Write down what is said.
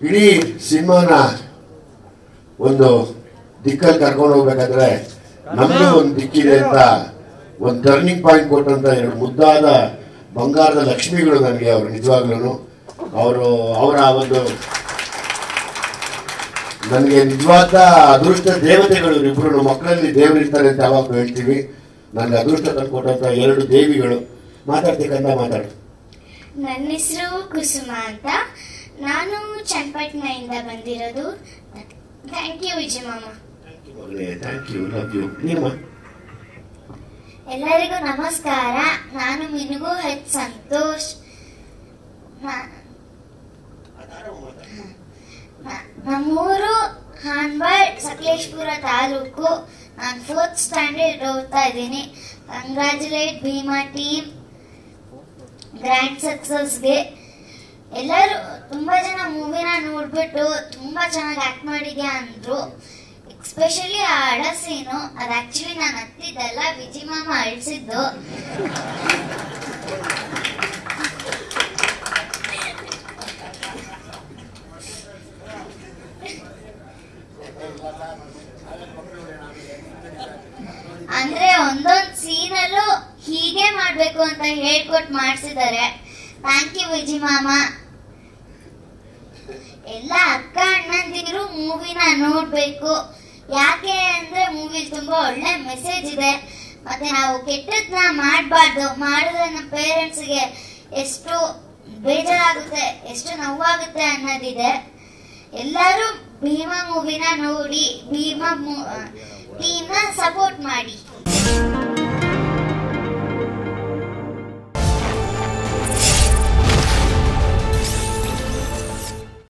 ಇಡೀ ಸಿನಿಮಾನ ಒಂದು ದಿಕ್ಕಲ್ಲಿ ಕರ್ಕೊಂಡು ಹೋಗ್ಬೇಕಾದ್ರೆ ನಮ್ಗೆ ಒಂದು ದಿಕ್ಕಿದೆ ಅಂತ ಒಂದು ಟರ್ನಿಂಗ್ ಪಾಯಿಂಟ್ ಕೊಟ್ಟಂತ ಎರಡು ಮುದ್ದಾದ ಬಂಗಾರದ ಲಕ್ಷ್ಮಿಗಳು ನನಗೆ ಅವರು ನಿಜವಾಗ್ಲೂ ಅವರ ಒಂದು ನನಗೆ ನಿಜವಾದ ಅದೃಷ್ಟ ದೇವತೆಗಳು ಇಬ್ಬರು ಮಕ್ಕಳಲ್ಲಿ ದೇವರಿರ್ತಾರೆ ಅಂತ ಯಾವಾಗ ಹೇಳ್ತೀವಿ. ನನಗೆ ಅದೃಷ್ಟ ತಂದುಕೊಟ್ಟಂತ ಎರಡು ದೇವಿಗಳು. ಮಾತಾಡ್ತಕ್ಕಂತ ಮಾತಾಡು. ನನ್ನ ಹೆಸರು ಕುಸುಮ ಅಂತ, ನಾನು ಚನ್ನಪಟ್ಟಣದಿಂದ ಬಂದಿರೋದು. ಥ್ಯಾಂಕ್ ಯು ವಿಜಯ ಮಾಮ. Thank you, love you. ನಿಮ್ಮ ಎಲ್ಲರಿಗೂ ನಮಸ್ಕಾರ. ನಾನು ಮಿನುಗು ಹೆಚ್ ಸಂತೋಷ್. ನಮ್ಮೂರು ಹಾನ್ಬಾಳ್, ಸಕಲೇಶ್ಪುರ ತಾಲೂಕು. ನಾನು 4th ಸ್ಟ್ಯಾಂಡರ್ಡ್ ಓದ್ತಾ ಇದ್ದೀನಿ. ಕಂಗ್ರಾಚುಲೇಟ್ ಭೀಮಾ ಟೀಮ್ ಗ್ರ್ಯಾಂಡ್ ಸಕ್ಸಸ್ಗೆ. ಎಲ್ಲರೂ ತುಂಬಾ ಜನ ಮೂವಿನ ನೋಡ್ಬಿಟ್ಟು ತುಂಬಾ ಚೆನ್ನಾಗಿ ಆಕ್ಟ್ ಮಾಡಿದ್ಯಾ ಅಂದ್ರು. ಎಸ್ಪೆಷಲಿ ಆ ಅಡ ಸೀನು, ಅದು ಆಕ್ಚುಲಿ ನಾನು ಹತ್ತಿದ್ದಲ್ಲ, ವಿಜಿ ಮಾಮ ಅಳಿಸಿದ್ದು. ಅಂದ್ರೆ ಒಂದೊಂದ್ ಸೀನಲ್ಲೂ ಹೀಗೆ ಮಾಡ್ಬೇಕು ಅಂತ ಹೇಳ್ಕೊಟ್ಟು ಮಾಡ್ಸಿದ್ದಾರೆ. ಥ್ಯಾಂಕ್ ಯು ವಿಜಿ ಮಾಮ. ಎಲ್ಲ ಅಕ್ಕ ಅಣ್ಣಂದಿರು ಮೂವಿನ ನೋಡ್ಬೇಕು. ಯಾಕೆ ಅಂದ್ರೆ ಮೂವಿಲಿ ತುಂಬಾ ಒಳ್ಳೆ ಮೆಸೇಜ್ ಇದೆ. ಮತ್ತೆ ನಾವು ಕೆಟ್ಟದ್ನ ಮಾಡಬಾರ್ದು. ಮಾಡಿದ್ರೆ ನಮ್ಮ ಪೇರೆಂಟ್ಸ್ಗೆ ಎಷ್ಟು ಬೇಜಾರಾಗುತ್ತೆ, ಎಷ್ಟು ನೋವಾಗುತ್ತೆ ಅನ್ನೋದಿದೆ. ಎಲ್ಲರೂ ಭೀಮಾ ಮೂವಿನ ನೋಡಿ ಭೀಮಾ ಟೀಮ್ನ ಸಪೋರ್ಟ್ ಮಾಡಿ.